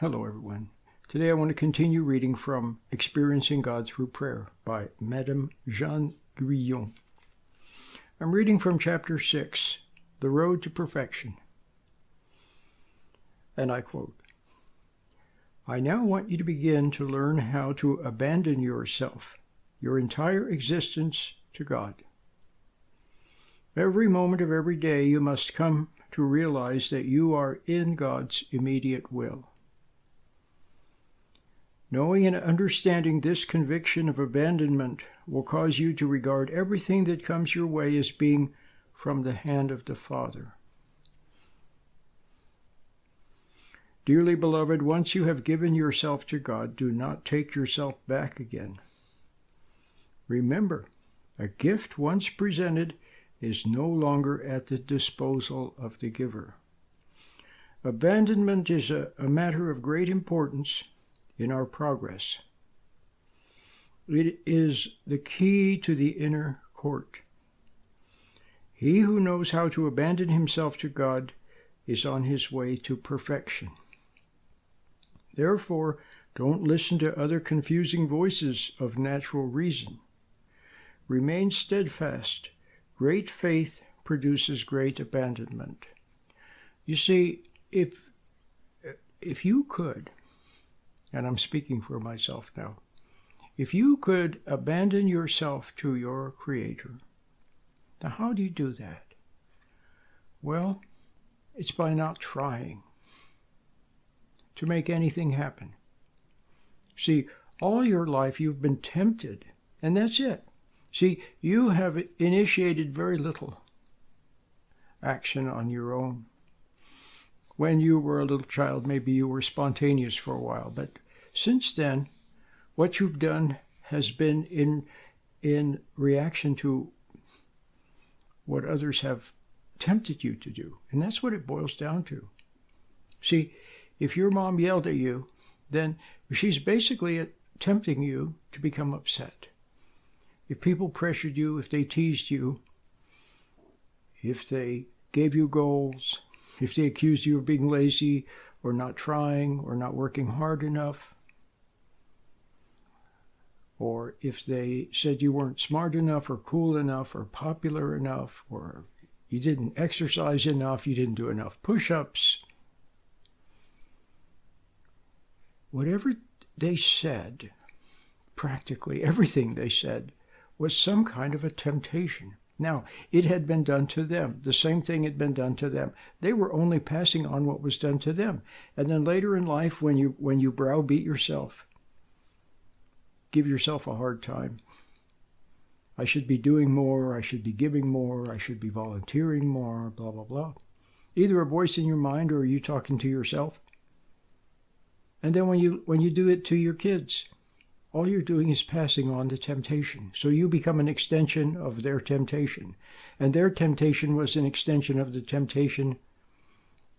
Hello, everyone. Today I want to continue reading from Experiencing God Through Prayer by Madame Jeanne Guyon. I'm reading from chapter 6, The Road to Perfection. And I quote, "I now want you to begin to learn how to abandon yourself, your entire existence, to God. Every moment of every day you must come to realize that you are in God's immediate will. Knowing and understanding this conviction of abandonment will cause you to regard everything that comes your way as being from the hand of the Father. Dearly beloved, once you have given yourself to God, do not take yourself back again. Remember, a gift once presented is no longer at the disposal of the giver. Abandonment is a matter of great importance in our progress. It is the key to the inner court. He who knows how to abandon himself to God is on his way to perfection. Therefore, don't listen to other confusing voices of natural reason. Remain steadfast. Great faith produces great abandonment." You see, if you could, and I'm speaking for myself now, if you could abandon yourself to your Creator, now how do you do that? Well, it's by not trying to make anything happen. See, all your life you've been tempted, and that's it. See, you have initiated very little action on your own. When you were a little child, maybe you were spontaneous for a while, but since then, what you've done has been in reaction to what others have tempted you to do. And that's what it boils down to. See, if your mom yelled at you, then she's basically tempting you to become upset. If people pressured you, if they teased you, if they gave you goals, if they accused you of being lazy or not trying or not working hard enough, or if they said you weren't smart enough or cool enough or popular enough, or you didn't exercise enough, you didn't do enough push-ups, whatever they said, practically everything they said, was some kind of a temptation. Now, it had been done to them. The same thing had been done to them. They were only passing on what was done to them. And then later in life, when you browbeat yourself, give yourself a hard time. I should be doing more, I should be giving more, I should be volunteering more, blah, blah, blah. Either a voice in your mind or are you talking to yourself? And then when you do it to your kids, all you're doing is passing on the temptation. So you become an extension of their temptation. And their temptation was an extension of the temptation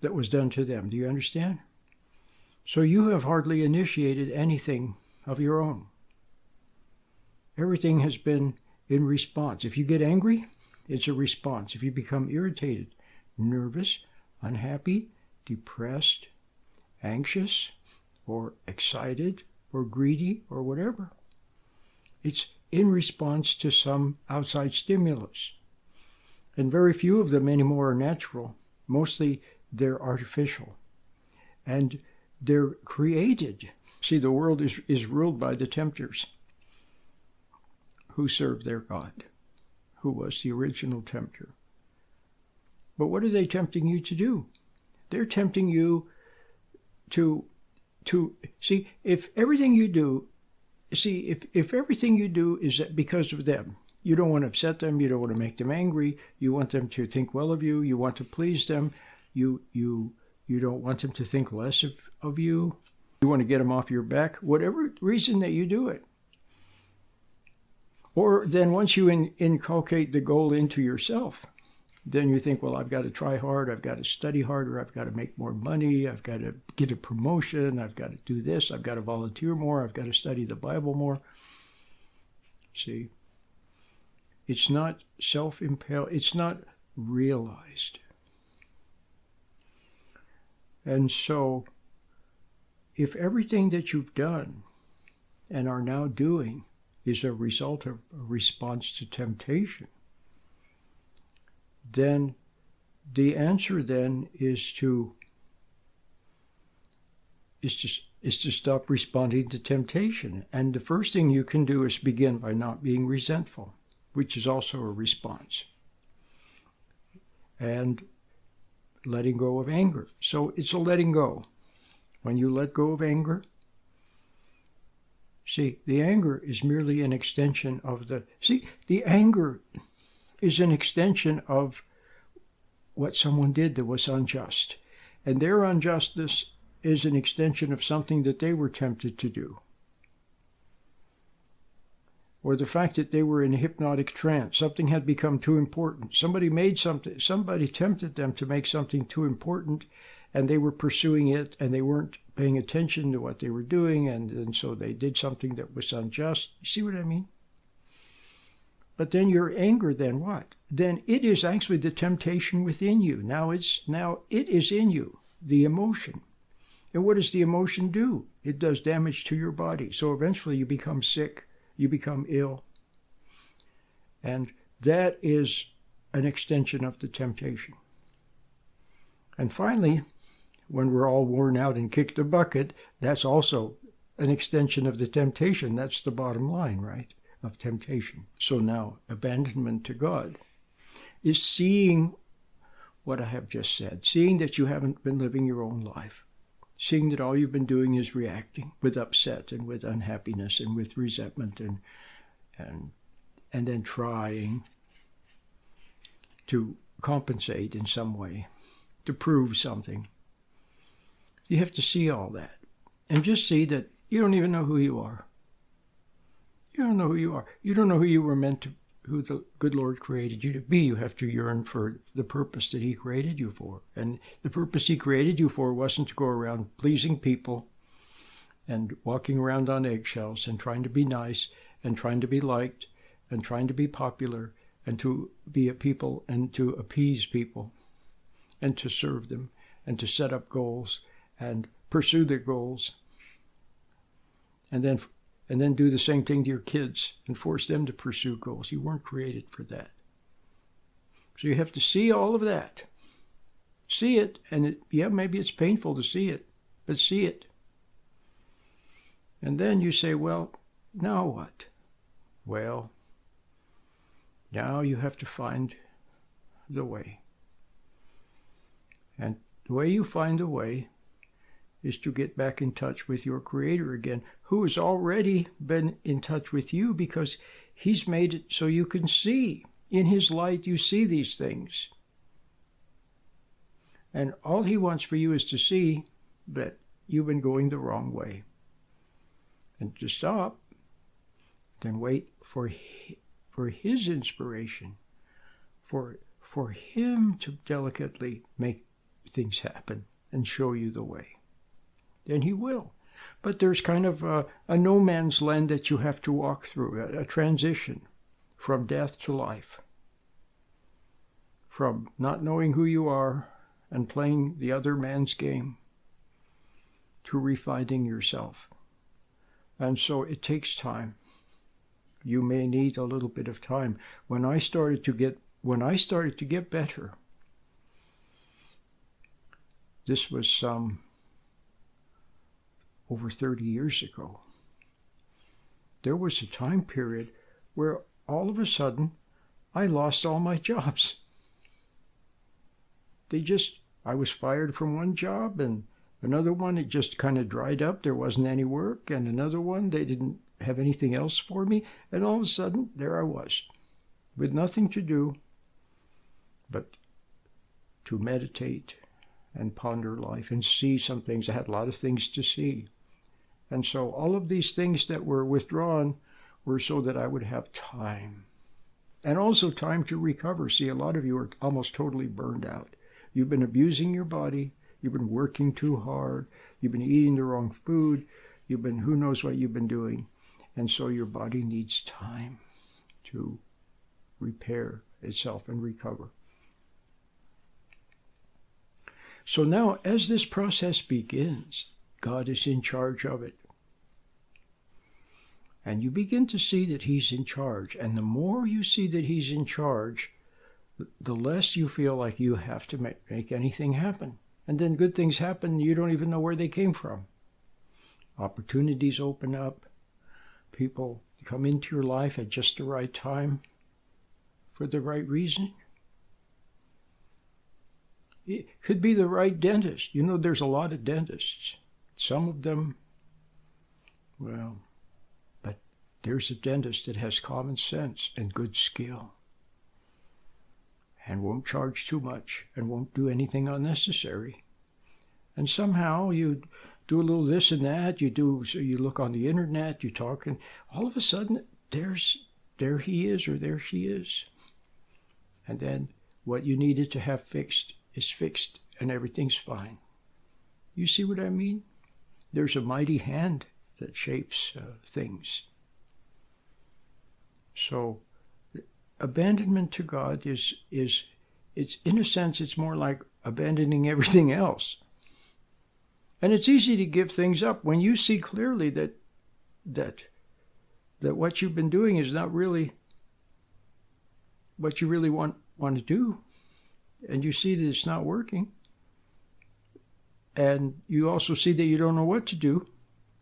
that was done to them. Do you understand? So you have hardly initiated anything of your own. Everything has been in response. If you get angry, it's a response. If you become irritated, nervous, unhappy, depressed, anxious, or excited, or greedy, or whatever, it's in response to some outside stimulus. And very few of them anymore are natural. Mostly they're artificial. And they're created. See, the world is ruled by the tempters who serve their God, who was the original tempter. But what are they tempting you to do? They're tempting you to see, if everything you do is because of them, you don't want to upset them, you don't want to make them angry, you want them to think well of you, you want to please them, you don't want them to think less of you, you want to get them off your back, whatever reason that you do it. Or then once you inculcate the goal into yourself, then you think, well, I've got to try hard, I've got to study harder, I've got to make more money, I've got to get a promotion, I've got to do this, I've got to volunteer more, I've got to study the Bible more. See, it's not self-impelled, it's not realized. And so if everything that you've done and are now doing is a result of a response to temptation, then the answer then is to stop responding to temptation. And the first thing you can do is begin by not being resentful, which is also a response. And letting go of anger. So it's a letting go. When you let go of anger, see, the anger is merely an extension of the anger is an extension of what someone did that was unjust. And their injustice is an extension of something that they were tempted to do. Or the fact that they were in a hypnotic trance. Something had become too important. Somebody tempted them to make something too important, and they were pursuing it, and they weren't paying attention to what they were doing, and so they did something that was unjust. You see what I mean? But then your anger, then what? Then it is actually the temptation within you. Now it is in you, the emotion. And what does the emotion do? It does damage to your body. So eventually you become sick, you become ill. And that is an extension of the temptation. And finally, when we're all worn out and kicked the bucket, that's also an extension of the temptation. That's the bottom line, right, of temptation. So now, abandonment to God is seeing what I have just said, seeing that you haven't been living your own life, seeing that all you've been doing is reacting with upset and with unhappiness and with resentment and then trying to compensate in some way, to prove something. You have to see all that and just see that you don't even know who you are. You don't know who you are. You don't know who you were meant to, who the good Lord created you to be. You have to yearn for the purpose that he created you for. And the purpose he created you for wasn't to go around pleasing people and walking around on eggshells and trying to be nice and trying to be liked and trying to be popular and to be a people and to appease people and to serve them and to set up goals and pursue their goals and then do the same thing to your kids and force them to pursue goals. You weren't created for that. So you have to see all of that. See it, and maybe it's painful to see it, but see it. And then you say, well, now what? Well, now you have to find the way. And the way you find the way is to get back in touch with your Creator again, who has already been in touch with you because he's made it so you can see. In his light, you see these things. And all he wants for you is to see that you've been going the wrong way. And to stop, then wait for his inspiration, for him to delicately make things happen and show you the way. Then he will. But there's kind of a no man's land that you have to walk through, a transition from death to life, from not knowing who you are and playing the other man's game to refinding yourself. And so it takes time. You may need a little bit of time. When I started to get better, this was over 30 years ago. There was a time period where all of a sudden I lost all my jobs. I was fired from one job, and another one, it just kind of dried up. There wasn't any work. And another one, they didn't have anything else for me. And all of a sudden, there I was, with nothing to do but to meditate and ponder life and see some things. I had a lot of things to see. And so all of these things that were withdrawn were so that I would have time. And also time to recover. See, a lot of you are almost totally burned out. You've been abusing your body. You've been working too hard. You've been eating the wrong food. Who knows what you've been doing. And so your body needs time to repair itself and recover. So now, as this process begins, God is in charge of it. And you begin to see that he's in charge. And the more you see that he's in charge, the less you feel like you have to make anything happen. And then good things happen, you don't even know where they came from. Opportunities open up. People come into your life at just the right time for the right reason. It could be the right dentist. You know, there's a lot of dentists. Some of them, well, but there's a dentist that has common sense and good skill and won't charge too much and won't do anything unnecessary. And somehow you do a little this and that, so you look on the internet, you talk, and all of a sudden there he is or there she is. And then what you needed to have fixed is fixed and everything's fine. You see what I mean? There's a mighty hand that shapes things. So abandonment to God is it's in a sense, it's more like abandoning everything else. And it's easy to give things up when you see clearly that what you've been doing is not really what you really want to do. And you see that it's not working. And you also see that you don't know what to do.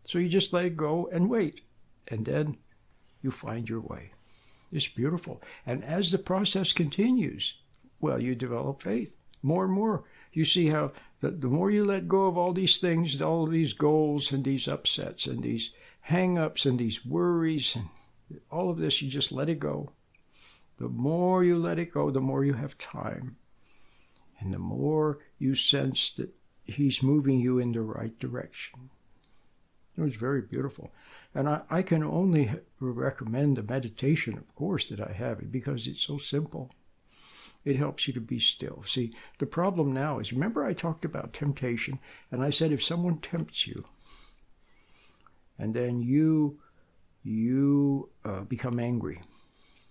So you just let it go and wait. And then you find your way. It's beautiful. And as the process continues, well, you develop faith more and more. You see how the more you let go of all these things, all of these goals and these upsets and these hang-ups and these worries and all of this, you just let it go. The more you let it go, the more you have time. And the more you sense that he's moving you in the right direction. It was very beautiful. And I can only recommend the meditation, of course, that I have it because it's so simple. It helps you to be still. See, the problem now is, remember I talked about temptation, and I said if someone tempts you, and then you become angry,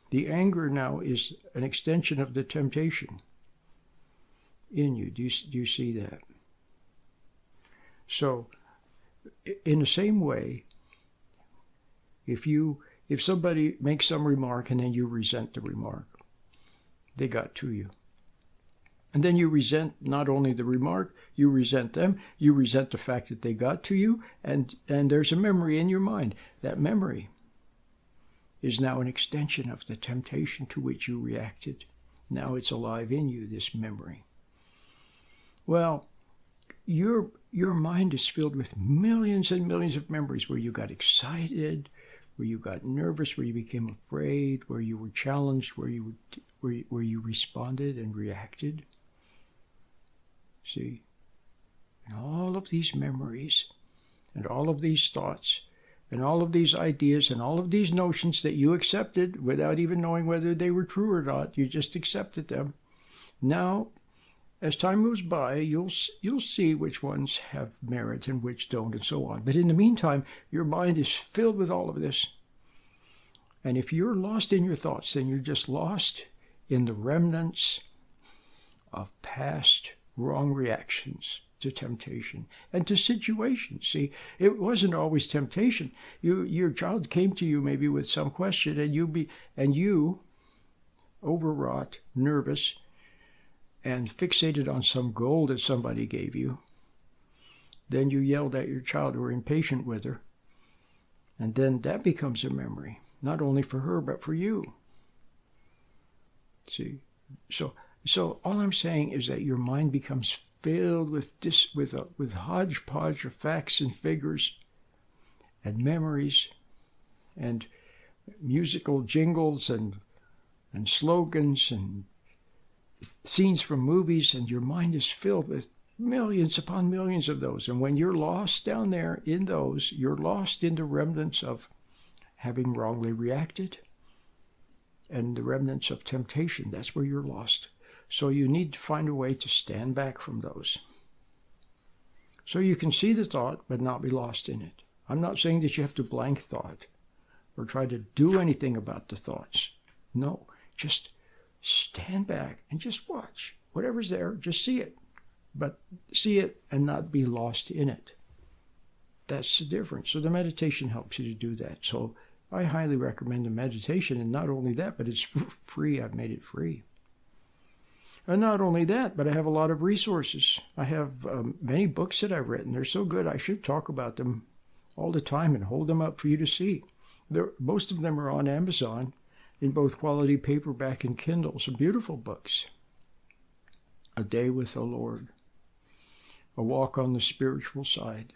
the anger now is an extension of the temptation in you. Do you see that? So, in the same way, if somebody makes some remark and then you resent the remark, they got to you. And then you resent not only the remark, you resent them, you resent the fact that they got to you, and there's a memory in your mind. That memory is now an extension of the temptation to which you reacted. Now it's alive in you, this memory. Well, your mind is filled with millions and millions of memories where you got excited, where you got nervous, where you became afraid, where you were challenged, where you responded and reacted. See, and all of these memories and all of these thoughts and all of these ideas and all of these notions that you accepted without even knowing whether they were true or not, you just accepted them. Now, as time goes by, you'll see which ones have merit and which don't and so on. But in the meantime, your mind is filled with all of this. And if you're lost in your thoughts, then you're just lost in the remnants of past wrong reactions to temptation and to situations. See, it wasn't always temptation. Your child came to you maybe with some question, and you overwrought, nervous, and fixated on some goal that somebody gave you. Then you yelled at your child or were impatient with her. And then that becomes a memory, not only for her, but for you. See, so all I'm saying is that your mind becomes filled with hodgepodge of facts and figures and memories and musical jingles and slogans and scenes from movies, and your mind is filled with millions upon millions of those. And when you're lost down there in those, you're lost in the remnants of having wrongly reacted and the remnants of temptation. That's where you're lost. So you need to find a way to stand back from those. So you can see the thought, but not be lost in it. I'm not saying that you have to blank thought or try to do anything about the thoughts. No, just stand back and just watch. Whatever's there, just see it. But see it and not be lost in it. That's the difference. So the meditation helps you to do that. So I highly recommend the meditation. And not only that, but it's free. I've made it free. And not only that, but I have a lot of resources. I have many books that I've written. They're so good, I should talk about them all the time and hold them up for you to see. Most of them are on Amazon in both quality paperback and Kindle. Some beautiful books. A Day with the Lord. A Walk on the Spiritual Side.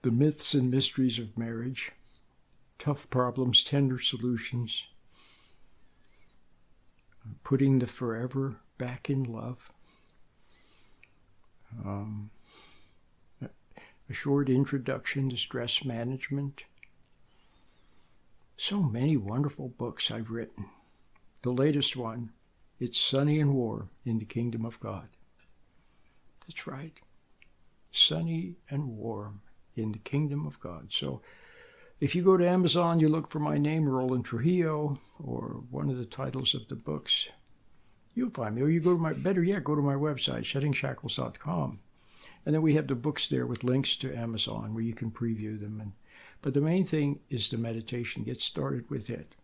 The Myths and Mysteries of Marriage. Tough Problems, Tender Solutions. Putting the Forever Back in Love. A Short Introduction to Stress Management. So many wonderful books I've written. The latest one, It's Sunny and Warm in the Kingdom of God. That's right. Sunny and warm in the Kingdom of God. So if you go to Amazon, you look for my name, Roland Trujillo, or one of the titles of the books, you'll find me. Or you go to better yet, go to my website, sheddingshackles.com. And then we have the books there with links to Amazon where you can preview them. But the main thing is the meditation. Get started with it.